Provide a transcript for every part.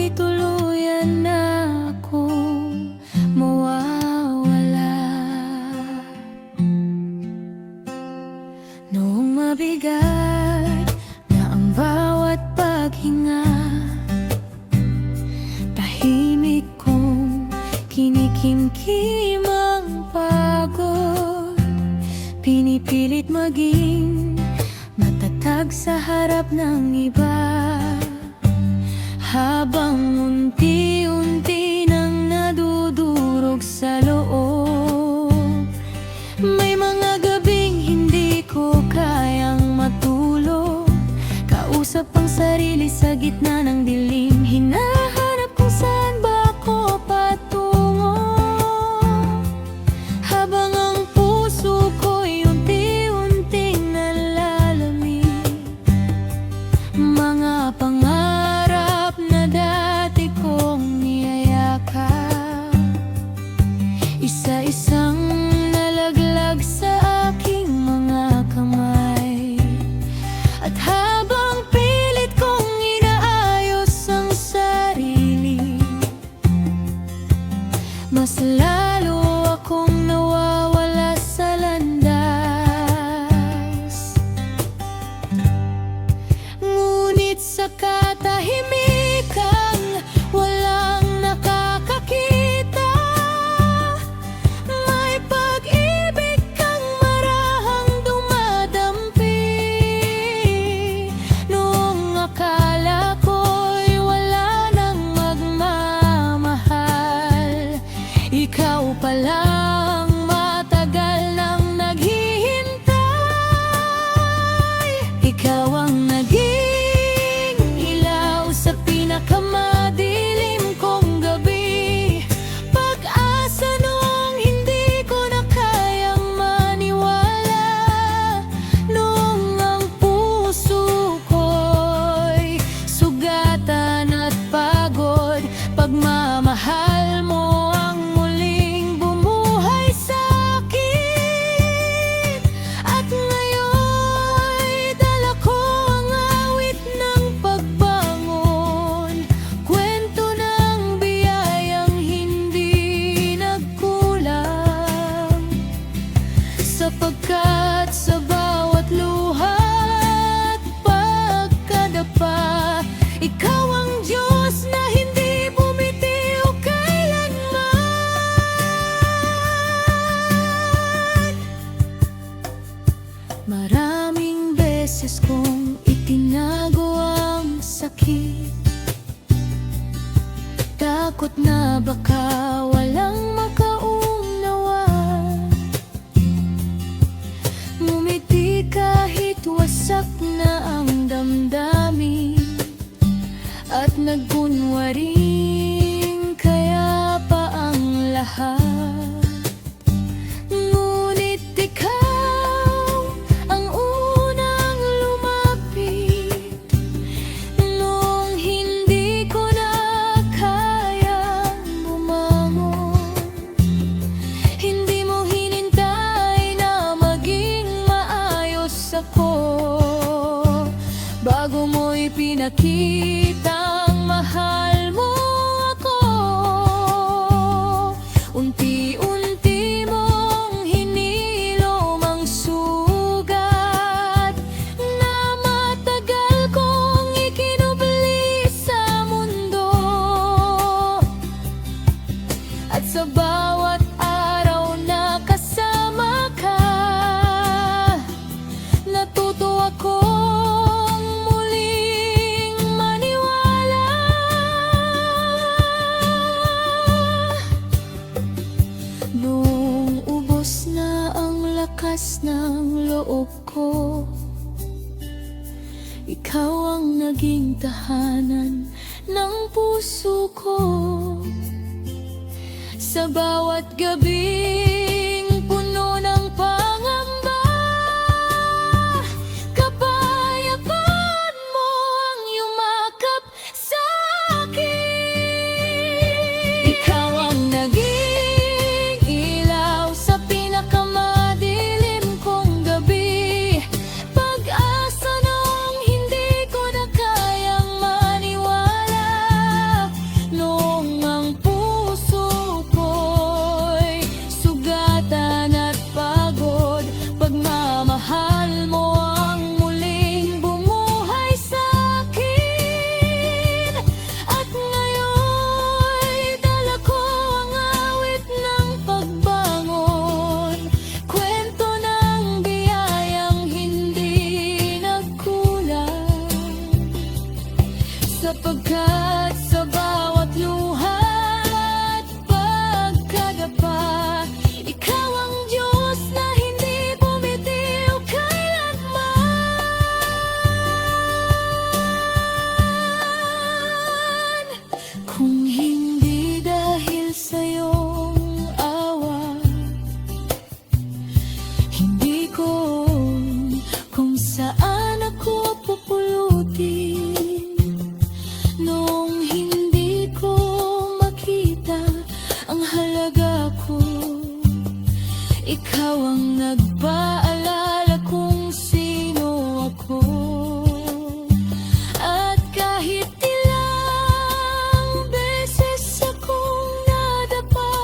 ako'y tuluyan na akong mawawala. Noong mabigat na ang bawat paghinga, tahimik kong kinikimkim ang pagod. Pinipilit maging matatag sa harap ng iba, habang unti-unti nang nadudurog sa loob. May mga gabing hindi ko kayang matulog, kausap ang sarili sa gitna ng dilim. Hinahanap kung saan ba ako patungo, habang ang puso ko'y unti-unting nalalamig. Mga pangarap na dati kong niyayakap, isa-isang nalaglag sa aking mga kamay. At habang pilit kong inaayos ang sarili, mas lalo akong nawawala sa landas. Ngunit sa katahimikang walang nakakakita, may pag-ibig kang marahang dumadampi. Noong akala ko'y wala nang magmamahal, ikaw palang matagal nang naghihintay. Ikaw ang naging ilaw sa pinakamadilim kong gabi, pag-asa noong hindi ko na kayang maniwala. Noong ang puso ko'y sugatan at pagod, pagmamahal mo ang muling bumuhay sa'kin. At ngayon'y dala ko ang awit ng pagbangon, kwento ng biyayang hindi nagkulang. Sapagkat sa bawat luha at pagkadapa, ikaw ang Diyos na hindi bumitiw kailanman. Maraming beses kong itinago ang sakit, takot na baka walang makaunawa. Ngumiti kahit wasak na ang damdamin, at nagkunwaring kaya pa ang lahat. Ngunit ikaw ang unang lumapit, noong hindi ko na kayang bumangon. Hindi mo hinintay na maging maayos ako, bago mo'y pinakitang mahal mo ako. Unti-unti mong hinilom ang sugat na matagal kong ikinubli sa mundo. At sa bawat araw na kasama ka, natuto akong muling maniwala. Noong ubos na ang lakas ng loob ko, ikaw ang naging tahanan ng puso ko. Sa bawat gabing puno ng pangamba, kapayapaan mo ang yumakap sa akin. Ikaw ang naging ilaw sa pinakamadilim kong gabi, pag-asa noong hindi ko na kayang maniwala. sugat sa bawat luha at pagkadapa. Ikaw ang Diyos na hindi bumitiw kailanman. Kung hindi dahil sa iyong awa, hindi ko kung saan ako pupulutin. Noong hindi ko makita ang halaga ko, ikaw ang nagpaalala kung sino ako. At kahit ilang beses akong nadapa,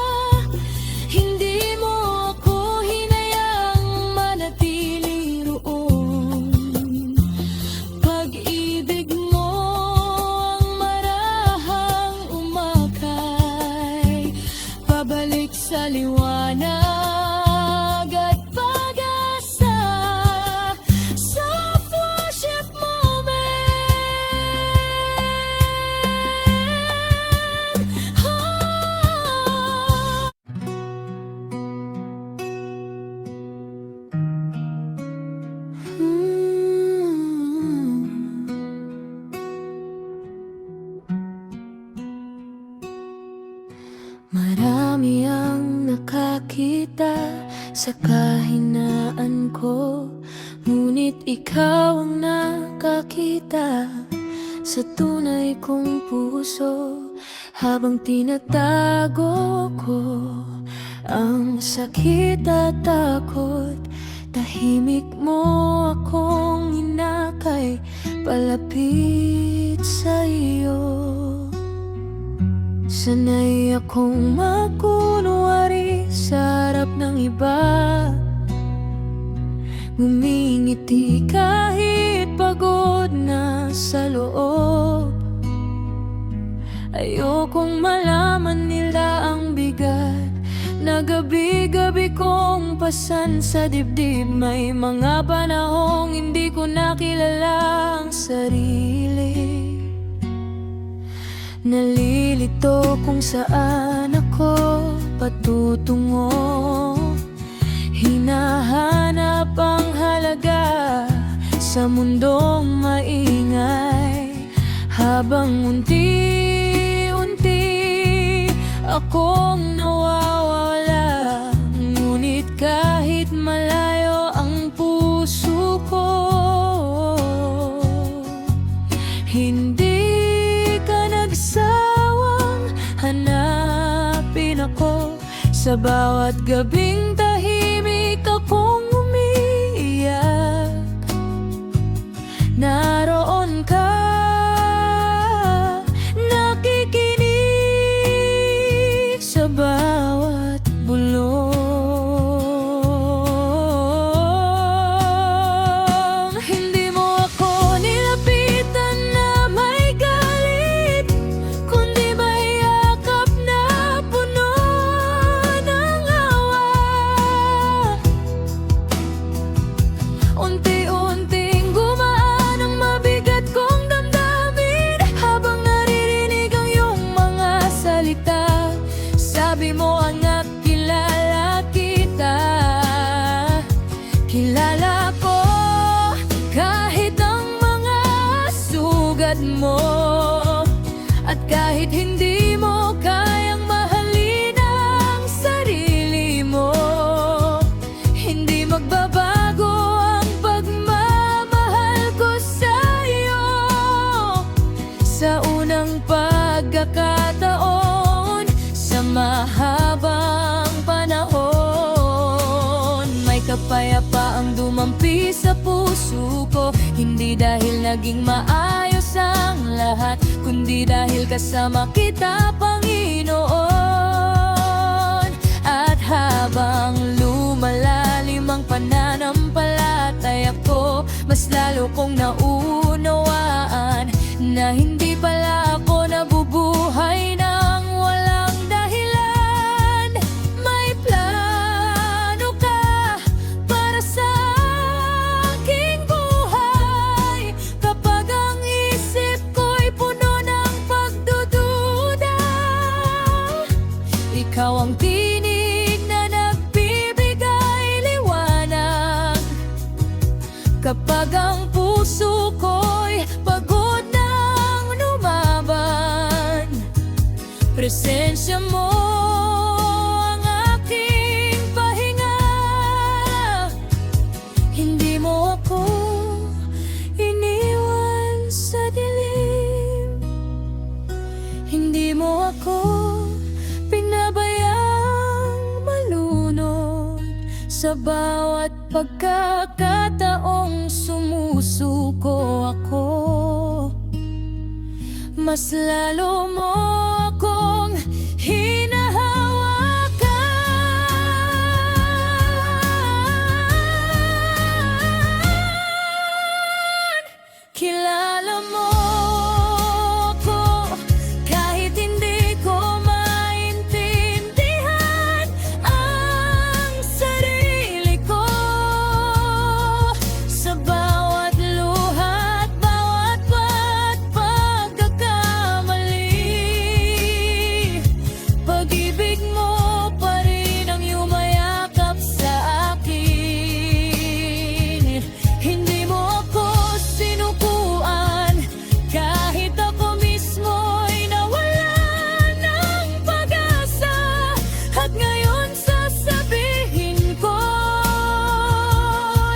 hindi mo ako hinayang manatili roon. Pag-ibig mo ang marahang umakay pabalik sa liwanag at pag-asa. Soft worship moment. Marami ang nakakita sa kahinaan ko, ngunit ikaw ang nakakita sa tunay kong puso. Habang tinatago ko ang sakit at takot, tahimik mo akong inakay palapit sa iyo. Sanay akong makunwari sa harap ng iba, ngumingiti kahit pagod na sa loob. Ayokong malaman nila ang bigat na gabi-gabi kong pasan sa dibdib. May mga panahong hindi ko nakilala ang sarili. Nalilito kung saan ako patutungo, hinahanap ang halaga sa mundong maingay. Habang unti-unti akong nawawala, ngunit kahit malayo ang puso ko, hindi ka nagsawang hanapin ako. Sa bawat gabing tahimik akong umiiyak, naroon ka, nakikinig sa bawat bulong. Hindi mo ako nilapitan na may galit, kundi may yakap na puno ng awa. Unti-unting gumaan ang mabigat kong damdamin, habang naririnig ang iyong mga salita. Sabi mo, anak, kilala kita. Kilala ko kahit ang mga sugat mo, at kahit hindi mo kayang mahalin ang sarili mo, hindi magbabago ang pagmamahal ko sa'yo. Sa unang pagkakataon, sa mahabang panahon, may kapayapaang dumampi sa puso ko. Hindi dahil naging maayos ang lahat, kundi dahil kasama kita, Panginoon. At habang lumalalim ang pananampalataya ko, mas lalo kong naunawaan na hindi pala ako nabubuhay ng walang dahilan. May plano ka para sa aking buhay. Kapag ang isip ko'y puno ng Ikaw ang tinig na nagbibigay liwanag kapag ang puso ko'y pagod nang lumaban. Presensya mo ang aking pahinga. Hindi mo ako iniwan sa dilim. Hindi mo ako pinabayang malunod. Sa bawat pagkakataong sumusuko ako, mas lalo mo akong hinahawakan. Kilala mo ako kahit hindi ko maintindihan ang sarili ko. Sa bawat luha at bawat pagkakamali, pag-ibig mo pa rin ang yumayakap sa akin. Hindi mo ako sinukuan kahit ako mismo'y nawalan ng pag-asa. At ngayon sasabihin ko,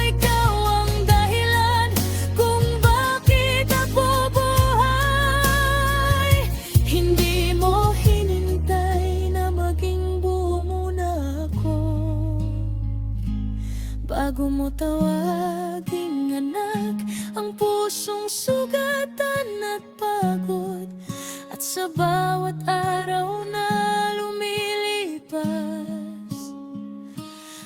ikaw ang dahilan kung bakit ako buhay. Hindi mo hinintay na maging buo muna ako bago mo tawaging anak ang pusong sugatan at pagod. At sa bawat araw na lumilipas,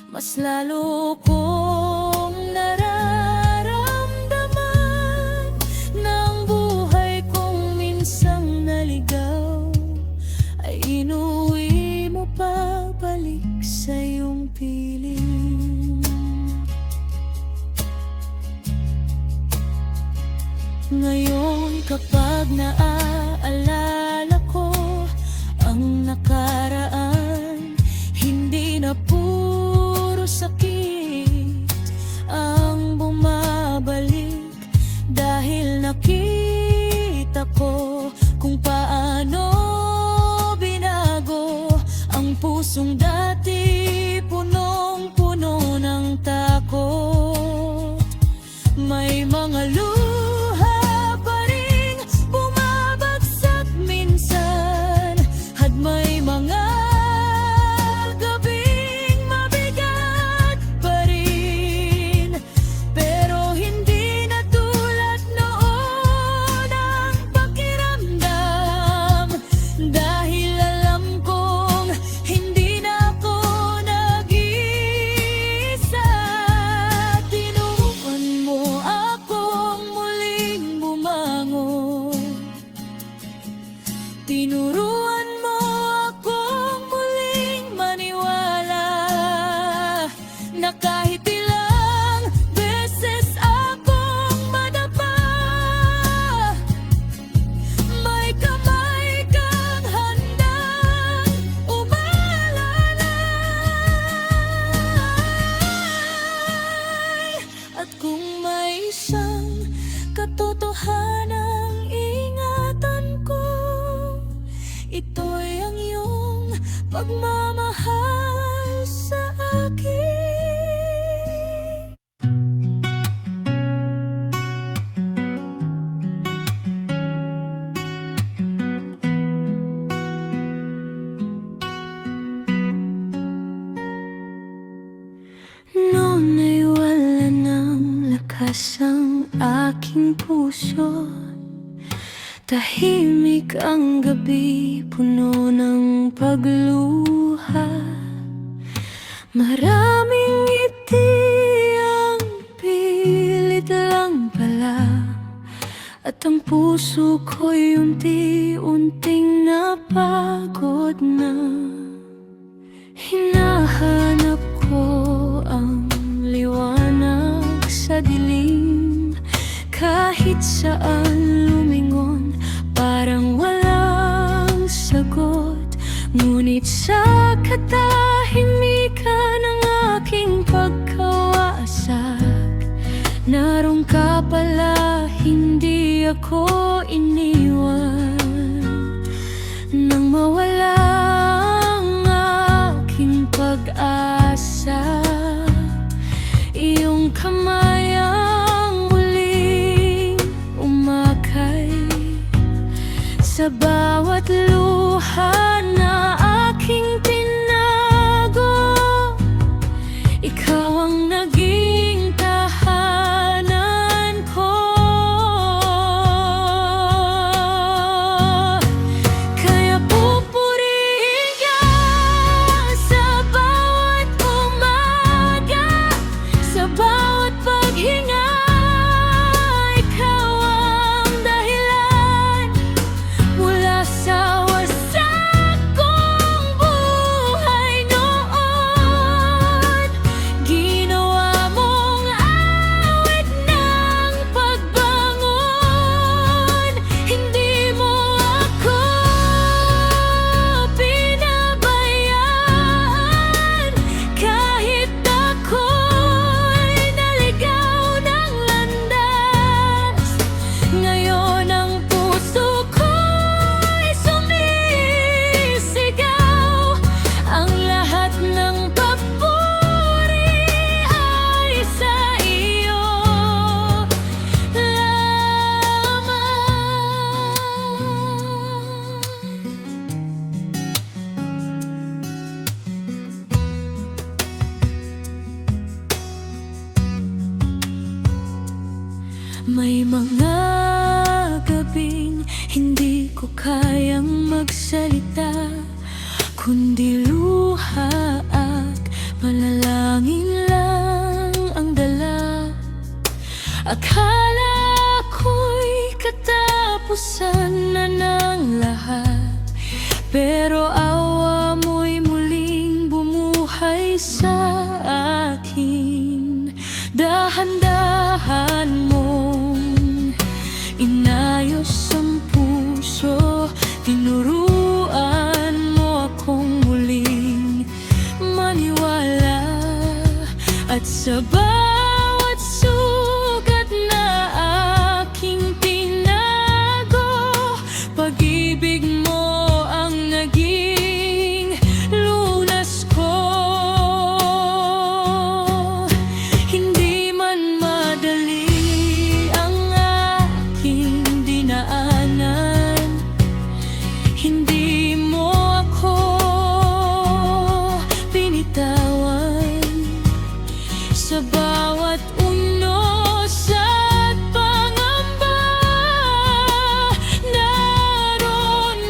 mas lalo kong nararamdaman na ang buhay kong minsang naligaw ay inuwi mo pabalik sa iyong piling. Ngayon kapag naaalala ko ang nakaraan, hindi na puro sakit ang bumabalik, dahil nakita ko kung paano binago ang pusong dati punong-puno ng takot. May mga luha pa ring bumabagsak minsan, at may mga gabing mabigat pa rin. Pero hindi na tulad noon ang pakiramdam, dahil alam kong hindi na ako nag-iisa. Tinuruan mo akong muling bumangon. Tinuruan mo akong muling maniwala na kahit ilang beses akong madapa, may kamay kang handang umalalay. At kung may isang katotohanang ingatan ko, ito'y ang iyong pagmamahal sa akin. Noon ay wala ng lakas ang aking puso, tahimik ang gabi, puno ng pagluha. Maraming ngiti ang pilit lang pala, at ang puso ko'y unti-unting napagod na. Hinahanap ko ang liwanag sa dilim, kahit saan lumingon parang walang sagot. Ngunit sa katahimikan ng aking pagkawasak. Naroon ka pala, hindi ako iniwan. Nang mawala ang aking pag-asa, iyong kamay ang muling umakay sa bawat luha na aking tinago. Ikaw ang naging tahanan ko. Kaya pupurihin ka sa bawat umaga, sa bawat paghinga. Ikaw ang dahilan mula sa wasak kong buhay noon. Ginawa mong awit ng pagbangon. Hindi mo ako pinabayaan, kahit ako'y naligaw ng landas. Ngayon ang puso ko'y sumisigaw. Ang lahat ng papuri ay sa iyo lamang. May mga gabing hindi ko kayang magsalita, kundi luha at panalangin lang ang dala. Akala ko'y katapusan na ng lahat, pero awa mo'y muling bumuhay sa akin. Dahan-dahan mong inayos ang puso, tinuruan mo akong muling maniwala. At sa bawat sugat na aking tinago, pag-ibig mo ang naging lunas ko. Hindi man madali ang aking dinaanan, hindi mo ako binitawan. Sa bawat unos at pangamba, naroon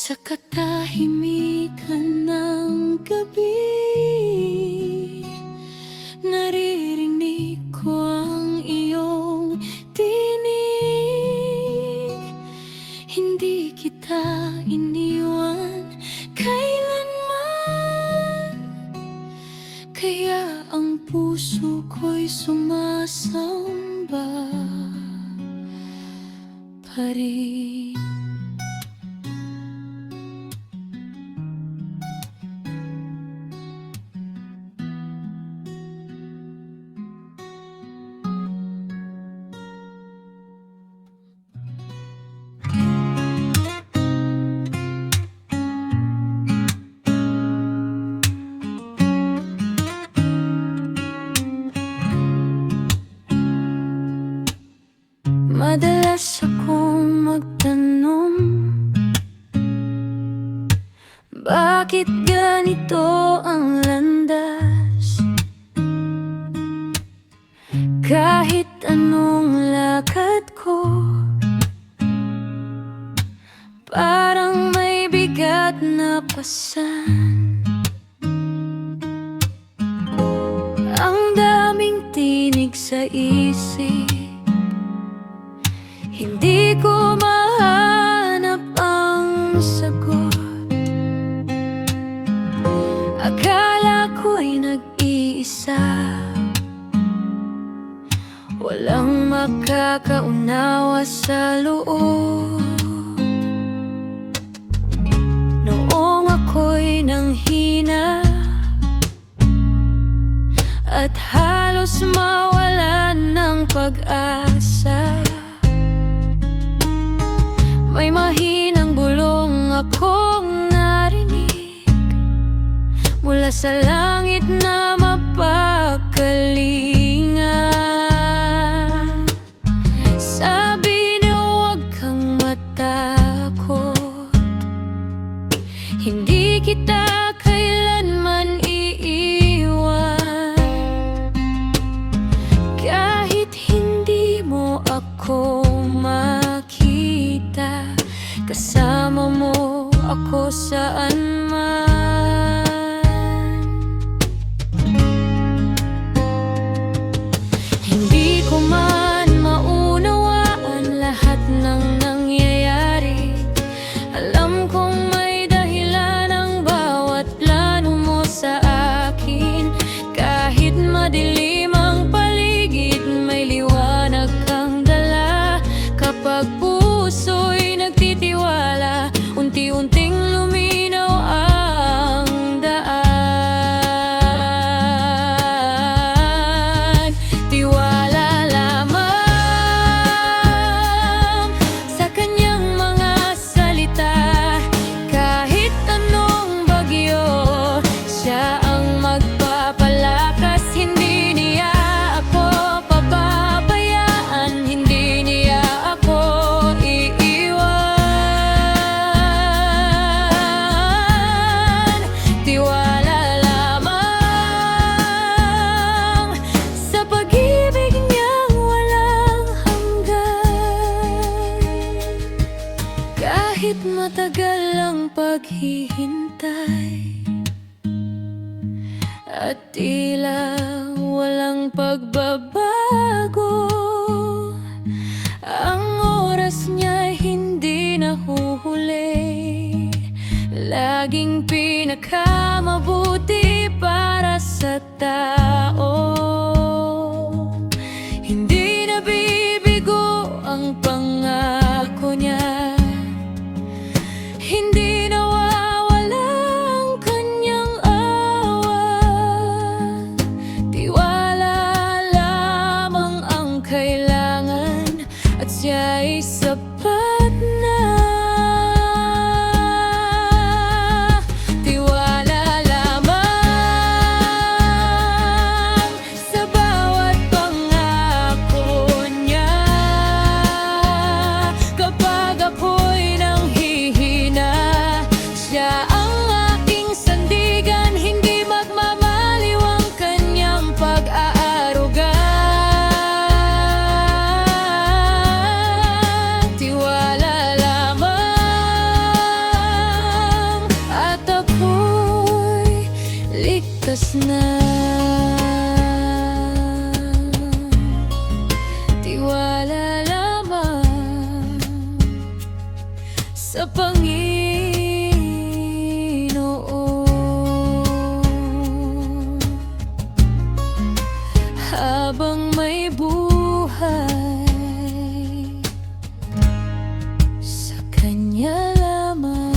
Sa katahimikan ng gabi, naririnig ko ang iyong tinig. Hindi kita iniwan kailanman, kaya ang puso ko'y sumasamba pa rin. Madalas akong magtanong, bakit ganito ang landas? Kahit anong lakad ko, parang may bigat na pasan. Ang daming tinig sa isip, hindi ko mahanap ang sagot. Akala ko'y nag-iisa, walang makakaunawa sa loob. Noong ako'y nanghina at halos mawalan ng pag-asa, may mahinang bulong akong narinig mula sa langit na mapagkalinga. Sabi na huwag kang matakot, hindi kita kailanman iiwan. Kahit hindi mo ako makita, kasama mo ako saan man. Hindi ko man maunawaan lahat ng nangyayari. Alam kong may dahilan ang bawat plano mo sa akin. Kahit madilim ang paligid, may liwanag kang dala. Kapag puso'y nagtitiwala, unti-unting luminaw ang daan. Tiwala lamang sa kanyang mga salita. Kahit anong bagyo, siya ang magpapalakas. Hindi niya ako pababayaan, hindi niya ako iiwan. Tiwala lamang sa pag-ibig niyang walang hanggan. Kahit matagal ang paghihintay at tila walang pagbabago, ang oras niya hindi nahuhuli. Laging pinakamabuti para sa tao. Hindi nabibigo ang pangako niya, hindi nawawala ang kanyang awa. Tiwala lamang ang kailangan at siya'y sapat na. Tiwala lamang sa bawat pangako niya. Kapag ako'y nanghihina, siya ang aking sandigan. Hindi magmamaliw ang kanyang pag-aaruga. Tiwala sa Panginoon. Habang may buhay, sa Kanya lamang.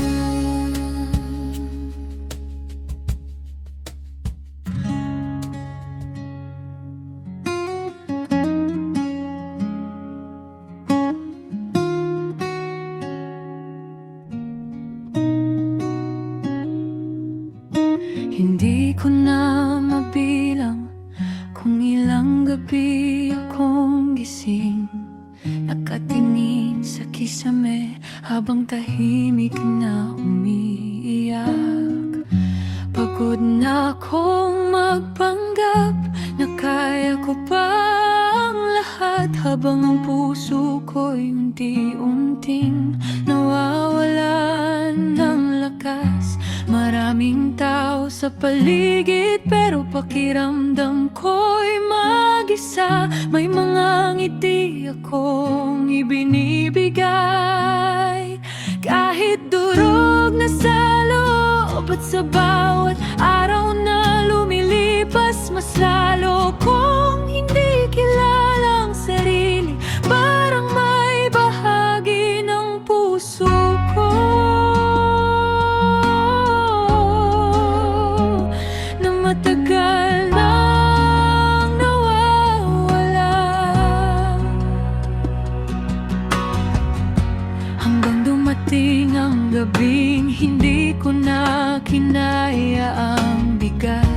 Hindi ko na mabilang kung ilang gabi akong gising, nakatinig sa kisame habang tahimik na umiiyak. Pagod na akong magpanggap na kaya ko pa ang lahat, habang ang puso ko'y unti-unting nawawalan ng lakas. Maraming tao sa paligid pero pakiramdam ko'y mag-isa. May mga ngiti akong ibinibigay, kahit durog na sa loob. At sa bawat araw na lumilipas, mas lalo kong hindi kilala ang sarili. Parang may bahagi ng puso ko na matagal nang nawawala, hanggang dumating ang gabing hindi ko na kinaya ang bigat.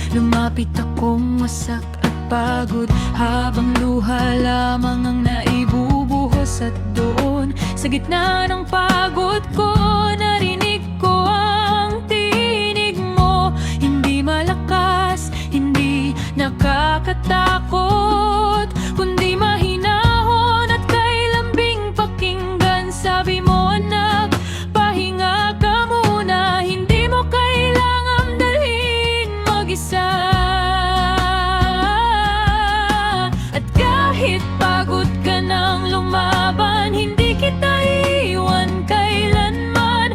Lumapit akong wasak at pagod, habang luha lamang ang naibubuhos. At doon sa gitna ng pagod ko, narinig ko ang tinig mo. Hindi malakas, hindi nakakatakot, kundi mahinahon at kay lambing pakinggan. Sabi mo, anak, pahinga ka muna, hindi mo kailangang dalhin mag-isa. At kahit pagod ka nang lumaban, hindi kita iwan kailanman.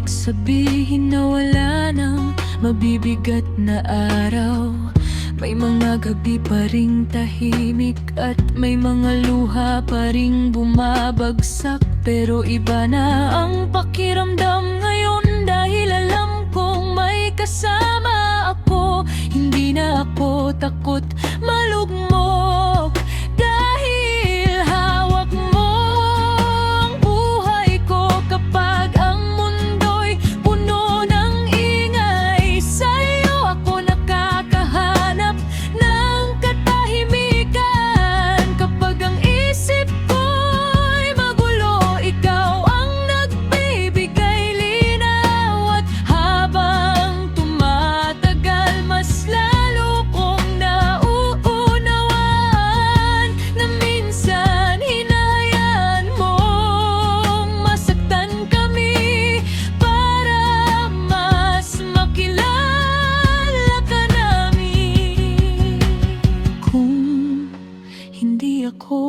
ibig sabihin na wala nang mabibigat na araw. May mga gabi pa ring tahimik at may mga luha pa ring bumabagsak. Pero iba na ang pakiramdam ngayon dahil alam kong may kasama ako. Hindi na ako takot malugmok dahil hawak mo ang buhay ko. Kapag ang mundo'y puno ng ingay, sa'yo ako nakakahanap ng katahimikan. Kapag ang isip ko'y magulo, ikaw ang nagbibigay linaw. At habang tumatagal, mas lalo kong nauunawaan na minsan hinahayaan mong masaktan kami para mas makilala ka namin. Kung hindi ako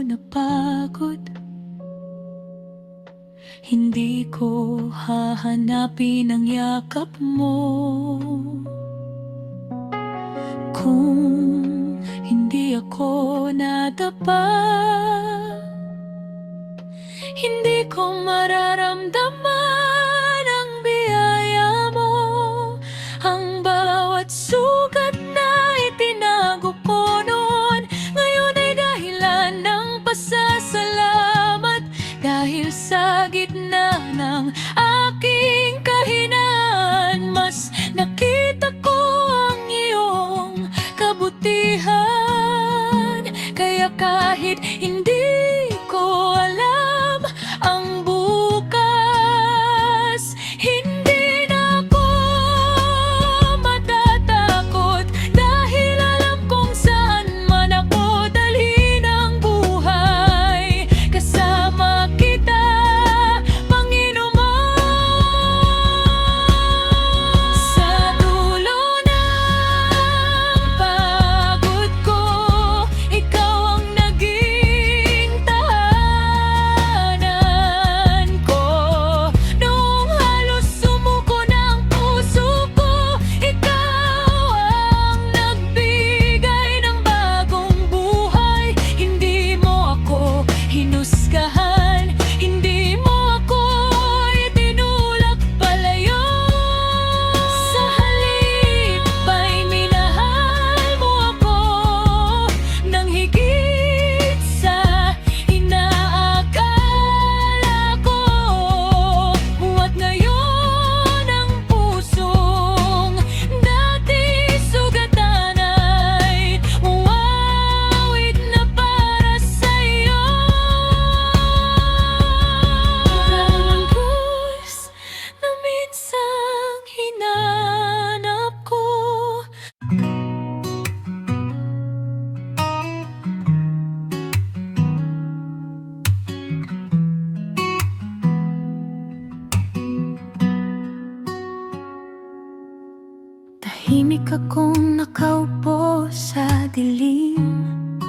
napagod, hindi ko hahanapin ang yakap mo. Kung hindi ako nadapa, hindi ko mararamdaman ang biyaya mo. Ang bawat sugat na itinago ko noon, ngayon ay dahilan ng pasasalamat. Dahil sa gitna ng aking kahinaan, mas nakita ko ang iyong kabutihan. Kaya kahit hindi ko alam ang bukas, hindi na ako matatakot. Dahil alam kung saan man ako dalhin ang buhay, kasama kita, Panginoon. Sa dulo ng pagod ko, ikaw ang naging tahanan ko. Noong halos sumuko ng puso ko, ikaw ang nagbigay ng bagong buhay. Hindi mo ako hinusgahan, hindi mo ako itinulak palayo. Sa halip ay minahal mo ako nang higit sa inaakala ko. At ngayon ang pusong dati sugatan ay umawit na para sa'yo. Ang bus na minsang hinanap ko. Tahimik akong nakaupo sa dilim,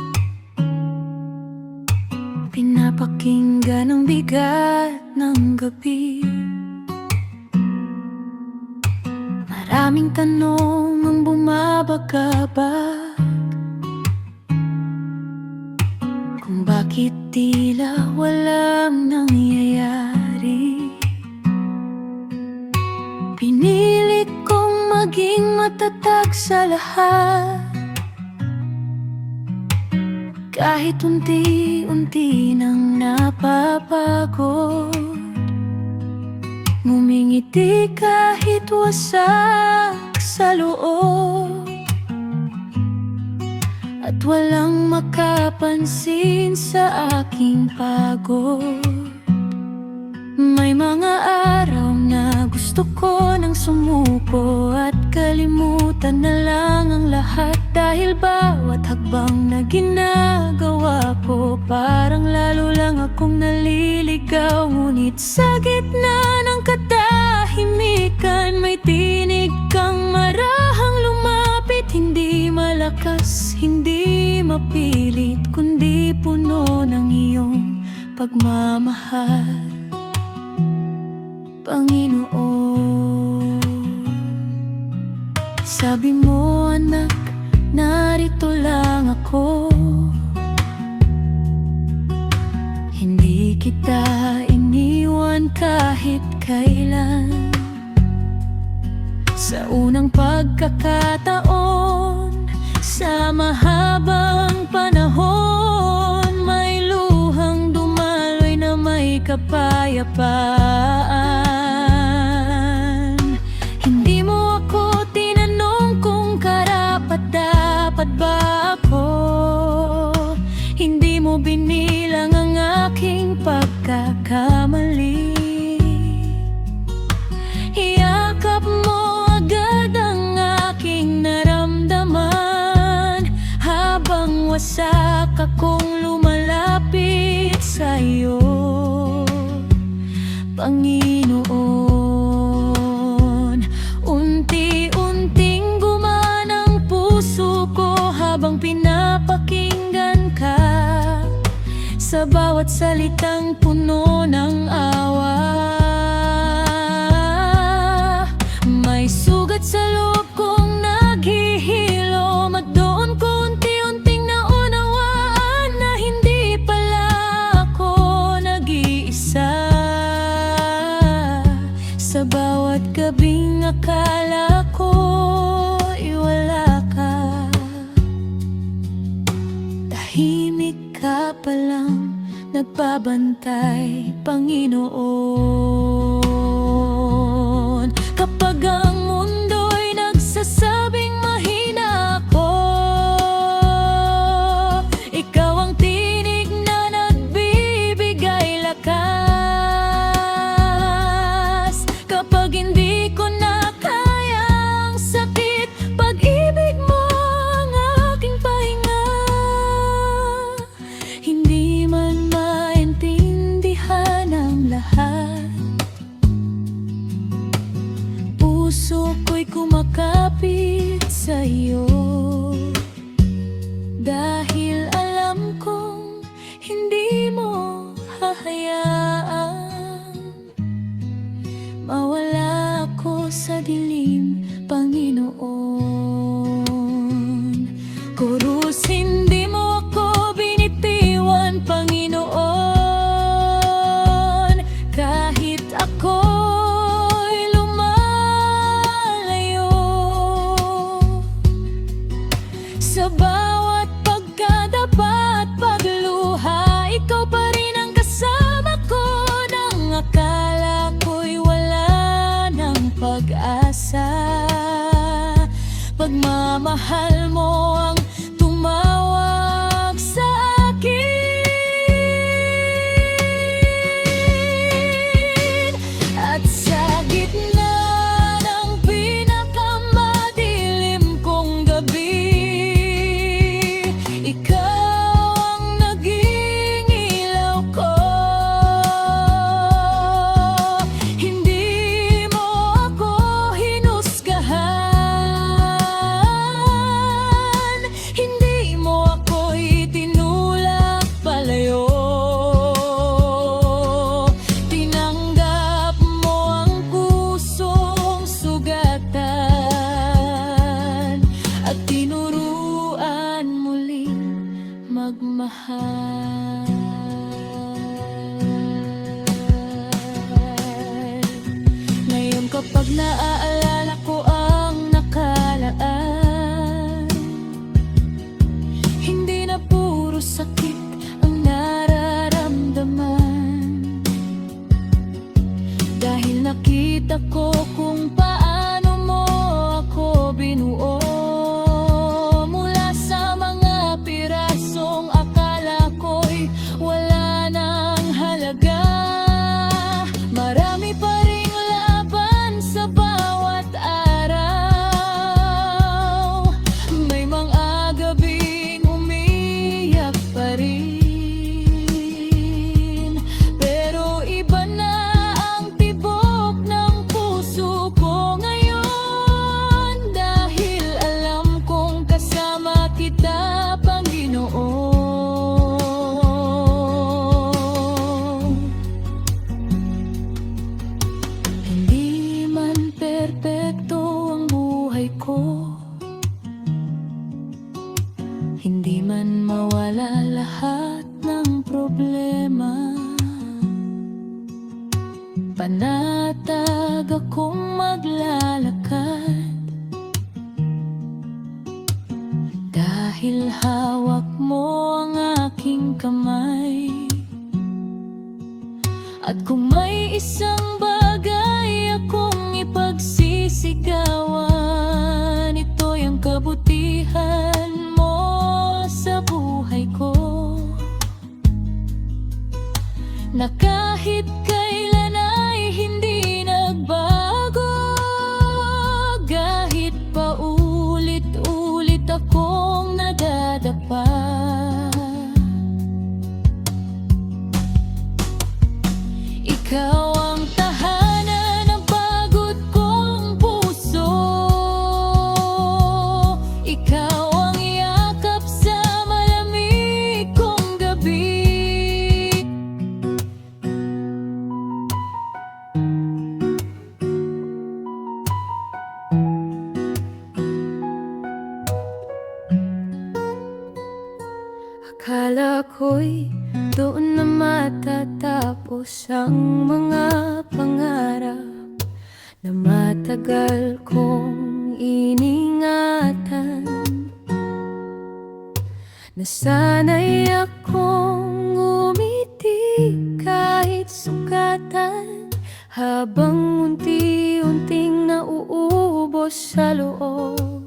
pinapakinggan ang bigat ng gabi. Maraming tanong ang bumabagabag, kung bakit tila walang nangyayari. Pinilit kong maging matatag sa lahat, kahit unti-unti nang napapagod. Ngumingiti kahit wasak sa loob, at walang makapansin sa aking pagod. May mga araw na gusto ko nang sumuko at kalimutan na lang ang lahat. Dahil bawat hakbang na ginagawa ko, parang lalo lang akong naliligaw. Ngunit sa gitna ng katahimikan, may tinig kang marahang lumapit. Hindi malakas, hindi mapilit, kundi puno ng iyong pagmamahal. Panginoon. Sabi mo, anak, narito lang ako. Hindi kita iniwan kahit kailan. Sa unang pagkakataon, sa mahabang panahon, may luhang dumaloy na may kapayapaan. Hindi mo ako tinanong kung karapat-dapat ba ako. Hindi mo binilang ang aking pagkakamali. Iyakap mo agad ang aking naramdaman, habang wasak akong lumalapit sa'yo, Panginoon. Unti-unting gumaan ang puso ko habang pinapakinggan ka, sa bawat salitang puno ng awa. May sugat sa loob kong naghihilom, at doon ko unti-unting naunawaan na hindi pala ako nag-iisa. Sa bawat gabing akala ko wala ka, tahimik ka palang nagbabantay, Panginoon. Kapag ang mundo'y nagsasabing mahina ako, ikaw ang tinig na nagbibigay lakas. Kapag hindi ko na kayang sakit, pag-ibig mo ang aking pahinga. Hindi man maintindihan ang lahat, puso ko'y kumakapit sa'yo, dahil alam kong hindi mo hahayaan mawala ako sa dilim, Panginoon. Kurus, hindi mo ako binitiwan, Panginoon. Kahit ako'y sa bawat pagkadapa at pagluha, ikaw pa rin ang kasama ko. Nang akala ko'y wala ng pag-asa, pagmamahal mo ang tumawag sa akin. At sa gitna ng pinakamadilim kong gabi, ikaw ang naging ilaw ko. Hindi mo ako hinusgahan, hindi mo ako itinulak palayo. Tinanggap mo ang pusong sugatan, at tinuruan muling magmahal. Ngayon kapag naaalala ko ang nakalaan, hindi na puro sakit ang nararamdaman, dahil nakita ko kung paano mo ako binuo. Mula sa mga pirasong akala ko'y wala nang halaga, marami pa ring laban sa bahay. Panatag akong maglalakad, dahil hawak mo ang aking kamay. At kung may isang bagay akong ipagsisigawan, ito'y ang kabutihan mo sa buhay ko, na kahit kailan ay hindi nagbago. Kahit pa ulit-ulit akong nadadapa, ikaw ang tahanan ng pagod kong puso. Ikaw ang yakap sa malamig kong gabi. Akala ko'y doon na matatapos ang mga pangarap na matagal kong iningatan. Nasanay akong umiti kahit sukatan, habang unti-unting nauubos sa loob.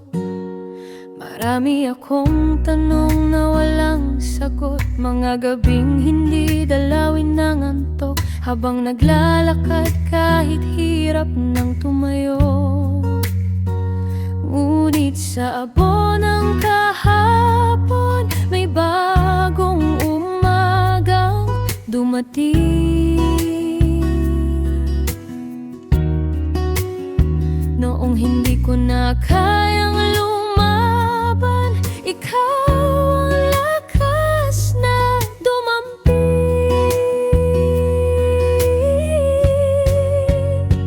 Marami akong tanong na walang sagot, mga gabing hindi dalawin ng antok, habang naglalakad kahit hirap ng tumayo. Ngunit sa abo ng kahapon, may bagong umagang dumating. Noong hindi ko na kayang lumaban, ikaw ang lakas na dumampi.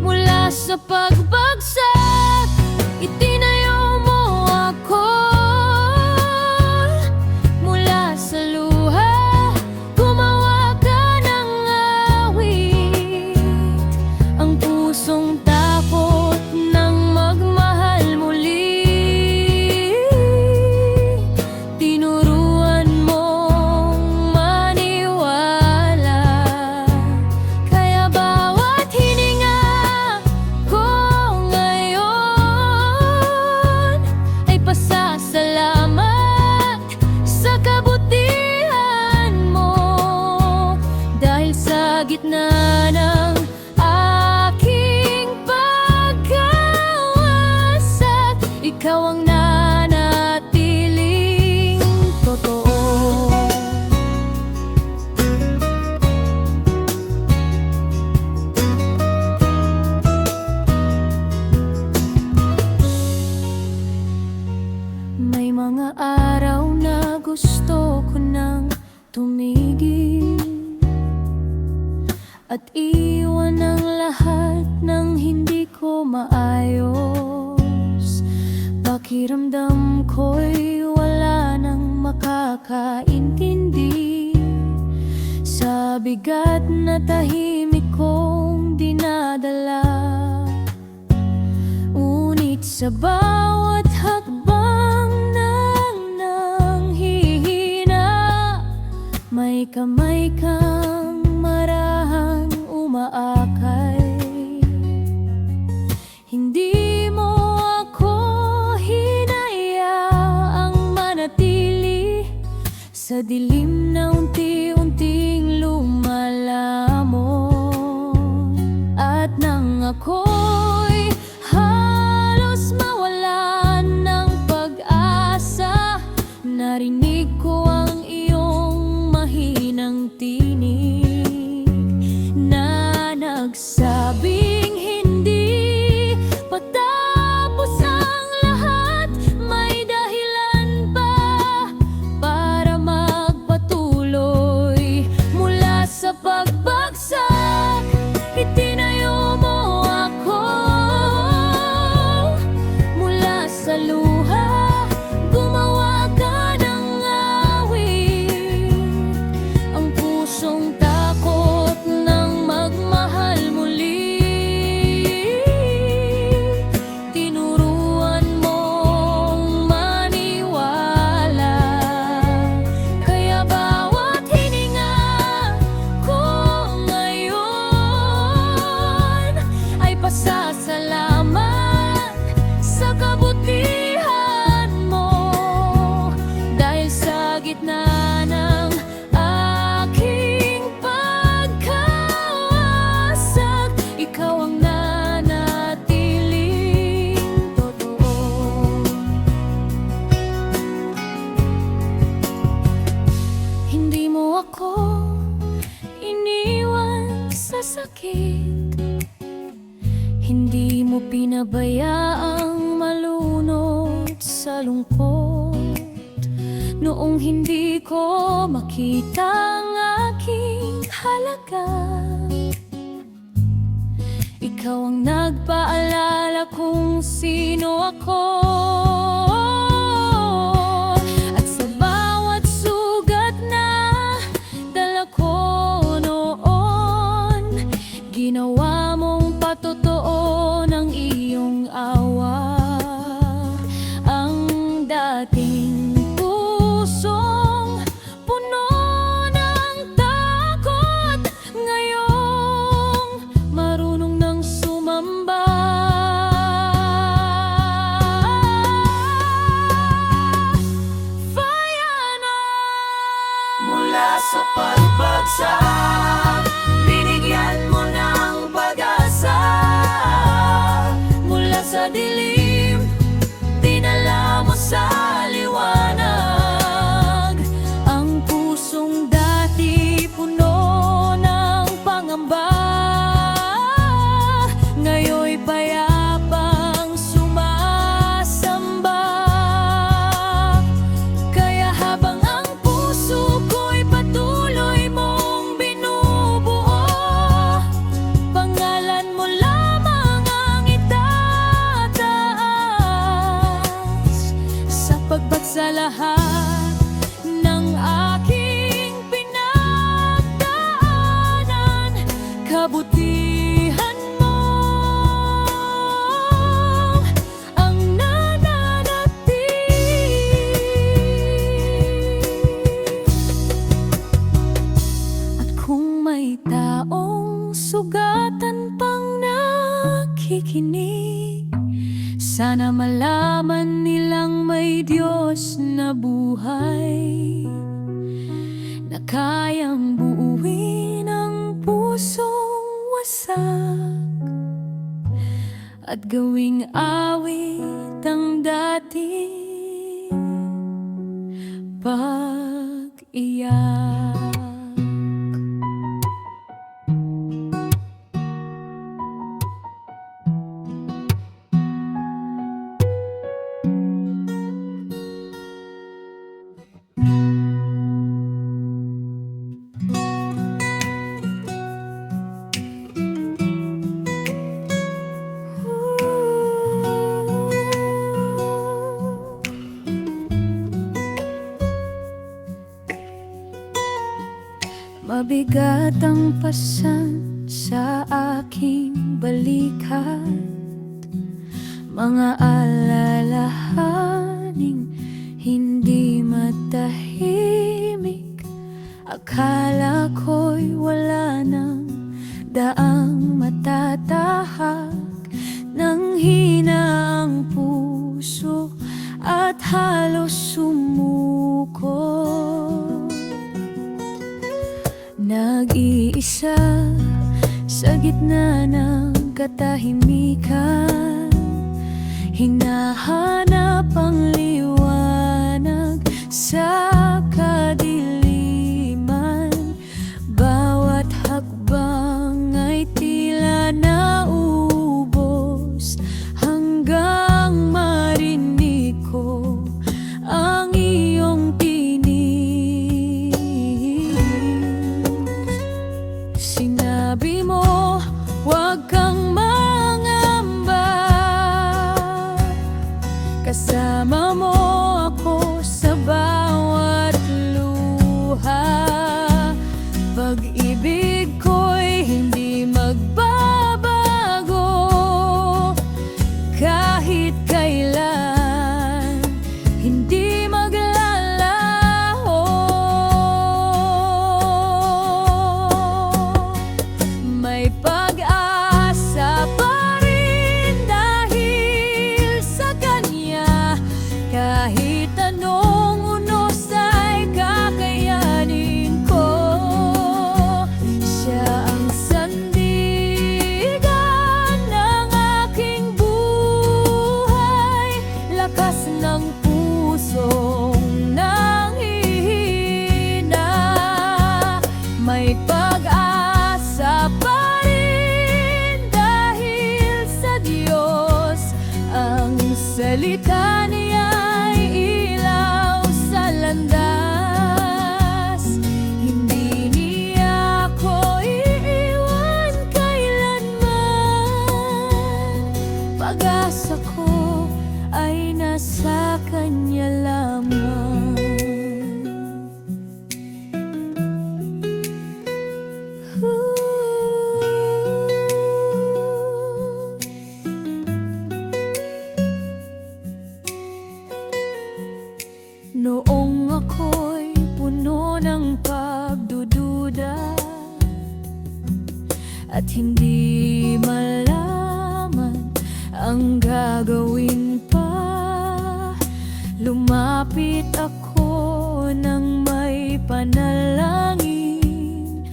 Mula sa pagbagsak, itinayo mo ako. Mula sa luha, gumawa ka ng awit. Ang pusong takot ng magmahal muli, tinuruan mong maniwala. Kaya bawat hininga ko ngayon ay pasasalamat sa kabutihan mo, dahil sa gitna ng aking pagkawasak, ikaw ang nanatiling totoo. May mga araw na gusto ko nang tumigil at iwan ang lahat ng hindi ko maayos. Pakiramdam ko'y wala nang makakaintindi sa bigat na tahimik kong dinadala. Ngunit sa bawat hakbang ng nanghihina, may kamay kang marahang umaakay. Hindi mo ako hinayaang manatili sa dilim na unti-unting lumalamon. At nang ako'y halos mawalan ng pag-asa, narinig ko ang iyong mahinang tinig na nagsabing hindi patapos ang lahat. May dahilan pa para magpatuloy. Mula sa pagbagsak, itinayo mo ako. sakit. Hindi mo pinabayaang malunod sa lungkot. Noong hindi ko makita ang aking halaga, ikaw ang nagpaalala kung sino ako. At sa bawat sugat na dala ko noon, ginawa mong patotoo ng iyong awa. Ang dating pusong puno ng takot, ngayong marunong nang sumamba. Fayana, mula sa pagbagsak, binigyan mo ng pag-asa. Mula sa dilim, dinala mo sa liwanag. Ang pusong dati puno ng pangamba, ngayon'y payapang sumasamba. Kaya habang ang puso ko'y patuloy mong binubuo, pangalan mo lamang ang itataas. Sa pagbat sa lahat ng aking pinagdaanan, kabutihan mo ang nananatili. At kung may taong sugatan pang nakikinig, sana malaman nilang may Diyos na buhay, na kayang buuin ang pusong wasak, at gawing awit ang dating pag-iyak. Mabigat ang pasan sa aking balikat, mga alalahaning hindi matahimik. Akala ko'y wala nang daang matatahak, nang hina ang puso at halos sumuko. Nag-iisa sa gitna ng katahimikan, hinahanap ang liwanag sa kadiliman. Bawat hakbang ay tila naubos, hanggang marinig ko ang iyong tinig. Sinabi mo, huwag kang mangamba, kasama mo ako sa bawat luha. Pag-ibig ko'y hindi magbabago, kahit kailan hindi maglalaho. May pag-asa at hindi malaman ang gagawin pa. Lumapit ako ng may panalangin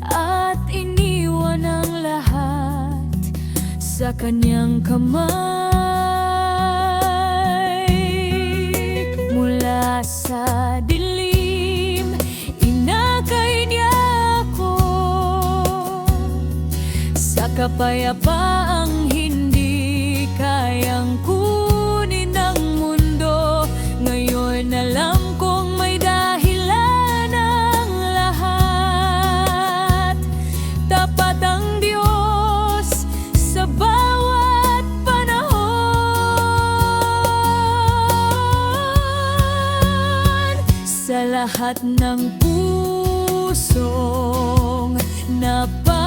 at iniwan ang lahat sa kanyang kamay. Mula sa dilim, inakay niya ako sa kapayapaang hindi kayang kunin ng mundo. Ngayon alam kong may dahilan ang lahat. Tapat ang Diyos sa bawat panahon. Sa lahat ng pusong napagod,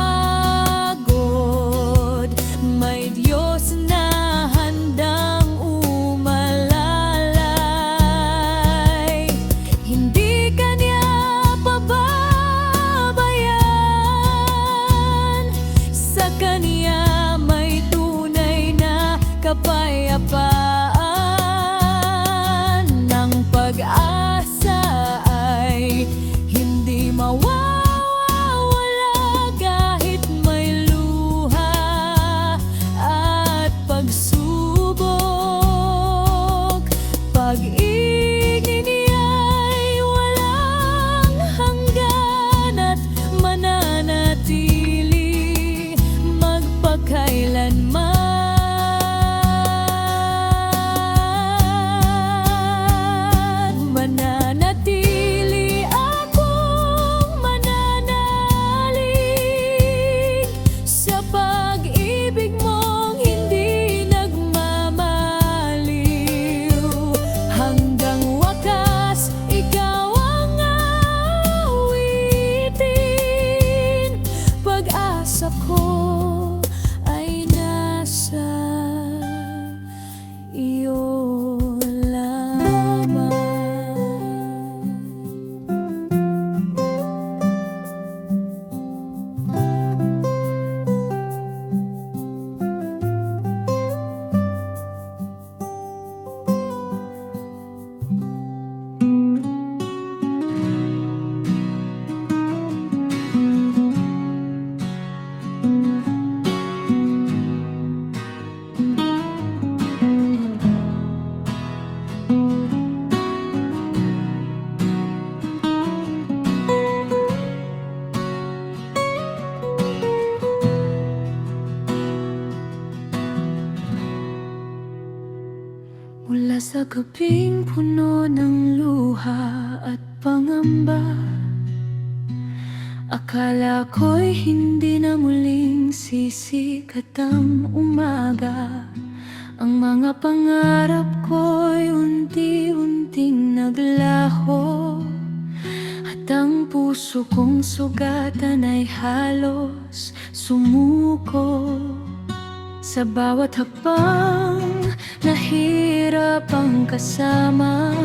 may Diyos na handang umalalay. Hindi Kanya pababayan, sa Kanya may tunay na kapayapaan. Ng pag-asa ay hindi mawawala kahit may luha at pagsubok. Pag-ibig niya'y walang hanggan at mananatili magpakailanman. Mananatili akong mananalig sa pag-ibig mong hindi nagmamaliw. Hanggang wakas, ikaw ang awitin. Pag-asa ko ay nasa iyo lamang. Mula sa gabing puno ng luha at pangamba, akala ko'y hindi na muling sisikat ang umaga. Ang mga pangarap ko'y unti-unting naglaho, at ang puso kong sugatan ay halos sumuko. Sa bawat hakbang, nahirap ang kasama.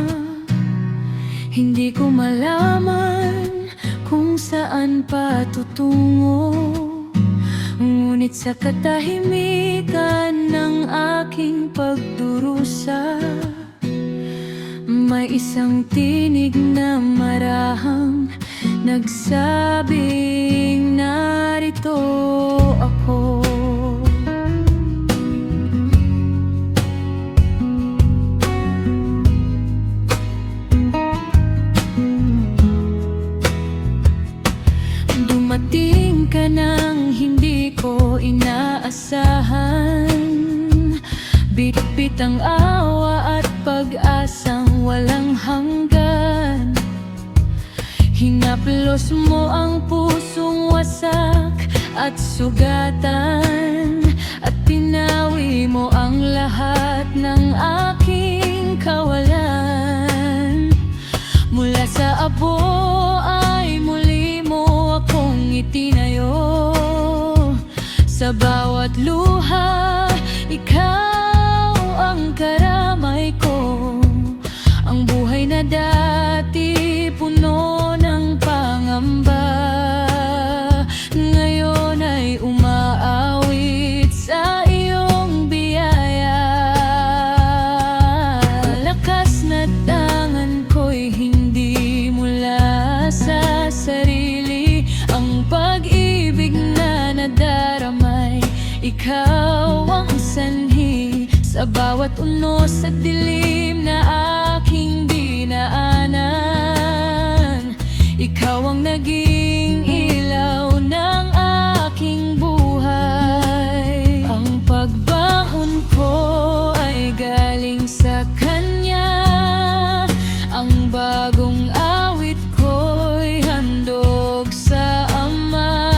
Hindi ko malaman kung saan patutungo. Ngunit sa katahimikan ng aking pagdurusa, may isang tinig na marahang nagsabing narito ako. Dumating ka nang hindi ko inaasahan, bitbit ang awa at pag-asang walang hanggan. Hinaplos mo ang pusong wasak at sugatan, at pinawi mo ang lahat ng aking kawalan. Mula sa abo ay muli mo akong itinayo. Sa bawat luha, ikaw ang karamay ko. Ang buhay na dati puno ng pangamba, ngayon ay ikaw ang sanhi sa bawat unos at dilim na aking dinaanan. Ikaw ang naging ilaw ng aking buhay. Ang pagbangon ko ay galing sa Kanya. Ang bagong awit ko'y handog sa Ama.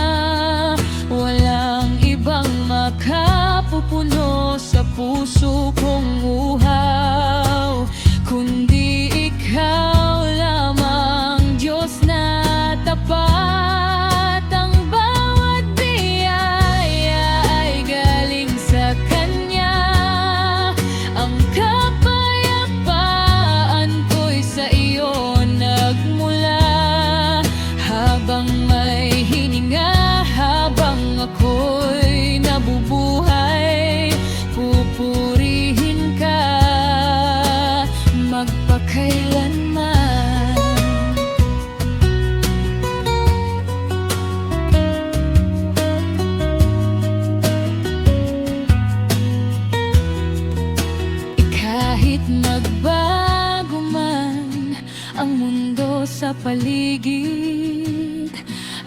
Walang ibang makapupuno sa puso kong uhaw, kundi ikaw lamang, Diyos na tapat. Ang bawat biyaya ay galing sa Kanya. Ang kapayapaan ko'y sa iyo nagmula. Habang may hininga, habang ako'y nabubuhay, pupurihin ka magpakailanman. Kahit magbago man ang mundo sa paligid,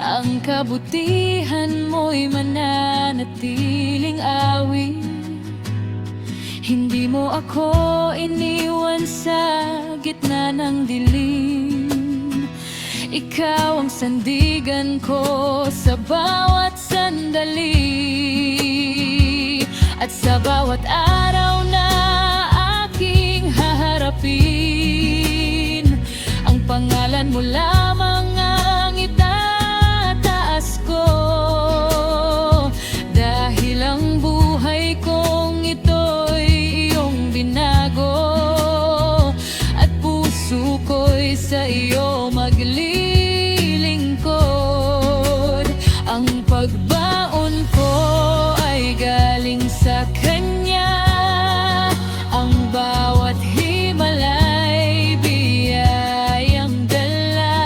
ang kabutihan mo'y mananatiling awit. Hindi mo ako iniwan sa gitna ng dilim. Ikaw ang sandigan ko sa bawat sandali, at sa bawat araw na aking haharapin. Ang pangalan mo lamang ang itataas ko, dahil ang buhay kong ito'y iyong binago, at puso ko'y sa iyo maglilingkod. Ang pagbaon ko ay galing sa Kanya. Ang bawat himalay biyayang dala,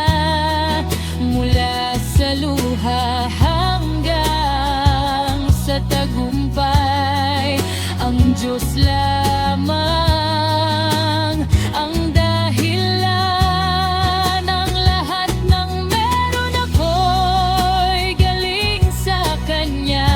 mula sa luha hanggang sa tagumpay. Ang Diyos lamang ang dahilan ng lahat ng meron ako'y galing sa Kanya.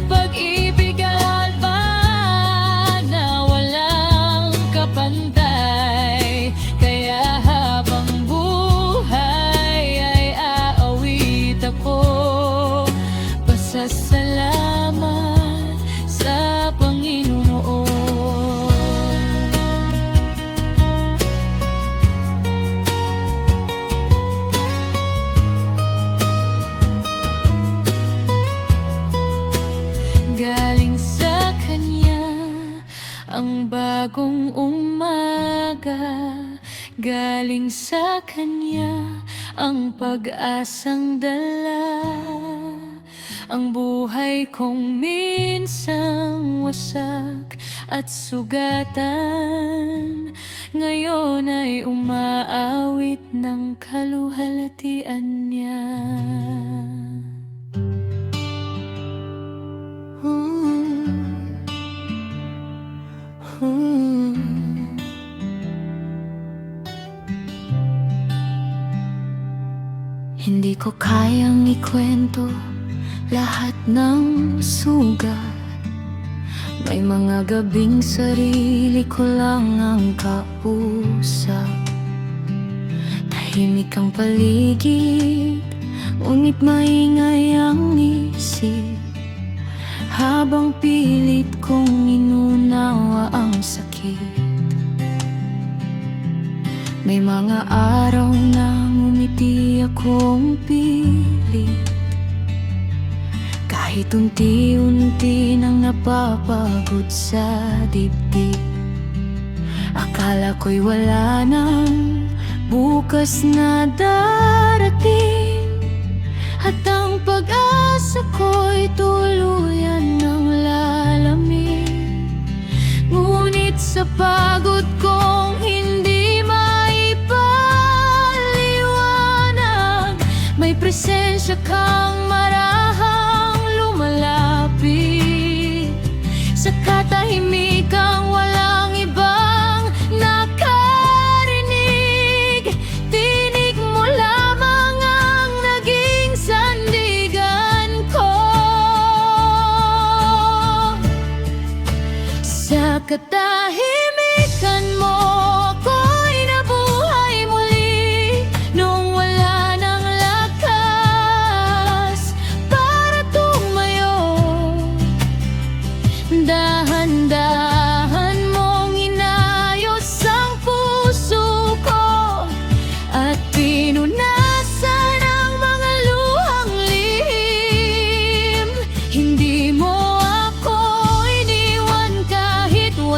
Pag-ibig at baan na walang kapantay, kaya habang buhay ay aawit ako. Pasasalamat sa Panginoon. Galing sa Kanya ang bagong umaga. Galing sa Kanya ang pag-asang dala. Ang buhay kong minsang wasak at sugatan, ngayon ay umaawit ng kaluhalhatian niya. Hindi ko kayang ikwento lahat ng sugat. May mga gabing sarili ko lang ang kausap. Tahimik ang paligid, ngunit maingay ang isip, habang pilit kong inunawa ang sakit. May mga araw na ngumiti akong pilit, kahit unti-unti nang napapagod sa dibdib. Akala ko'y wala nang bukas na darating, at ang pag-asa ko'y tuluyan ng lalamig. Ngunit sa pagod kong hindi maipaliwanag, may presensya kang marahang lumalapit.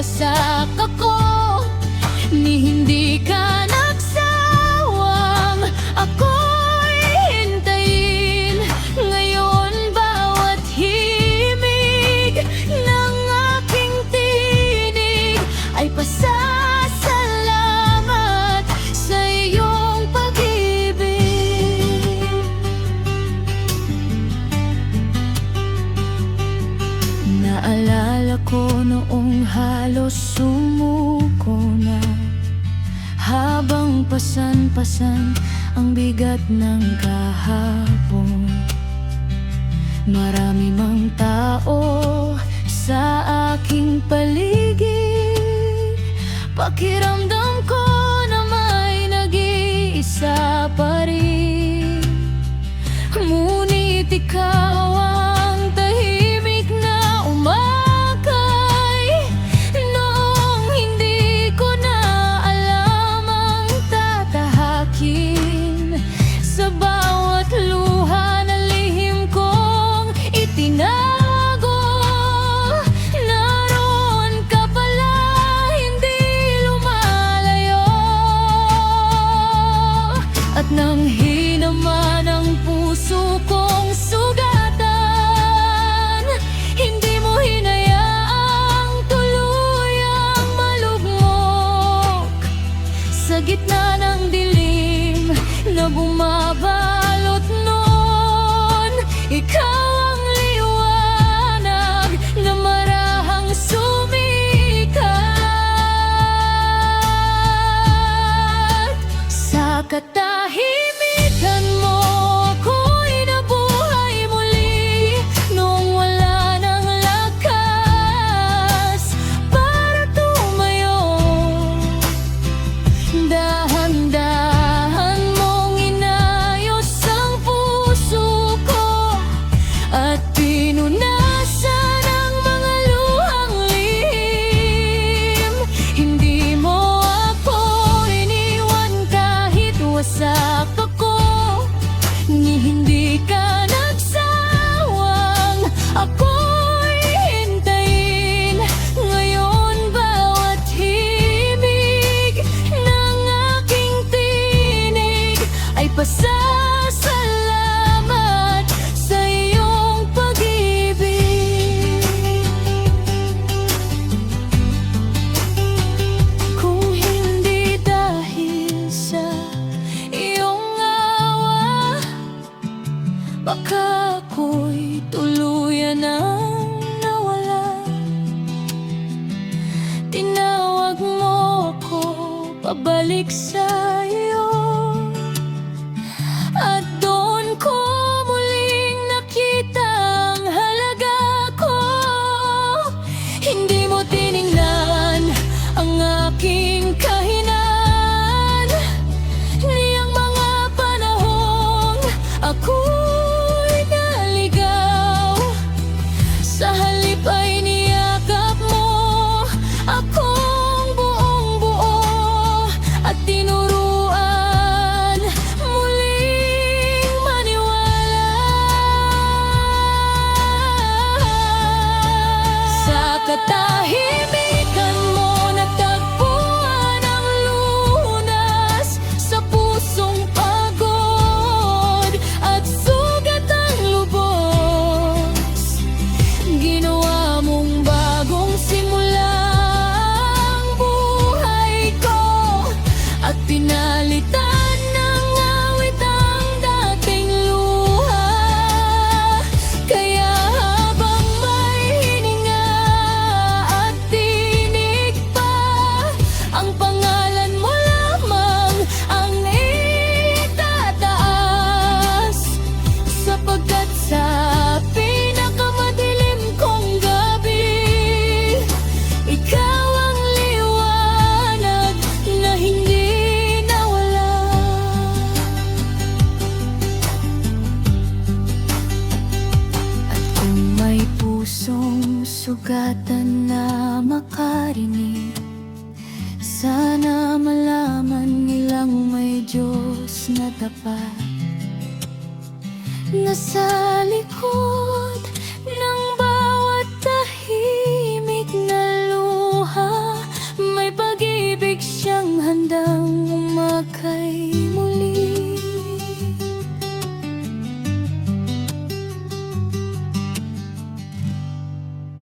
wasak ako, ni hindi ka nagsawang ako'y hintayin. Ngayon bawat himig ng aking tinig ay pasasalamat sa iyong pag-ibig. Naalala ko noong halos sumuko na, habang pasan-pasan ang bigat ng kahapon. Marami mang tao sa aking paligid, pakiramdam ko na may nag-iisa pa rin. Ngunit ikaw ang tahimik na umakay, noong hindi ko na alam ang tatahakin. Sa bawat luha na lihim kong itinago, naroon ka pala, hindi lumalayo. At nang hinaman ang puso kong sugatan, hindi mo hinayaang tuluyang malugmok. Sa gitna ng dilim na bumabalot noon, ikaw ang liwanag na marahang sumikat. Sa katahimikan mo ako'y nabuhay muli, nung wala nang lakas para tumayo. Dahan-dahan mong inayos ang puso ko at pinunasan ang mga luhang lihim. Hindi mo ako iniwan kahit wasak ako, ni hindi ka nagsawang ako'y hintayin. Ngayon bawat himig ng aking tinig ay pasasalamat sa iyong pag-ibig. Kung hindi dahil sa iyong awa, baka ako'y tuluyan nang nawala. Tinawag mo ako pabalik sa iyo, at doon ko muling nakita ang halaga ko. Hindi mo tiningnan ang aking kahinaan, ni ang mga panahong ako'y naligaw. Sa halip ay niyakap mo akong buong-buo at tinuruan muling maniwala. Sa katahimikan mo natagpuan ang lunas, sa pusong pagod at sugat ang lubos. Ginawa mong bagong simula ang buhay ko, at pinalitan ng awit ang dating luha. Kaya habang may hininga at tinig pa, ang pangalan mo lamang ang itataas. Sapagkat sa pinakamadilim kong gabi, ikaw ang liwanag na hindi nawala. At kung may pusong sugatan na makarinig, sana malaman nilang may Diyos na tapat, nasa likod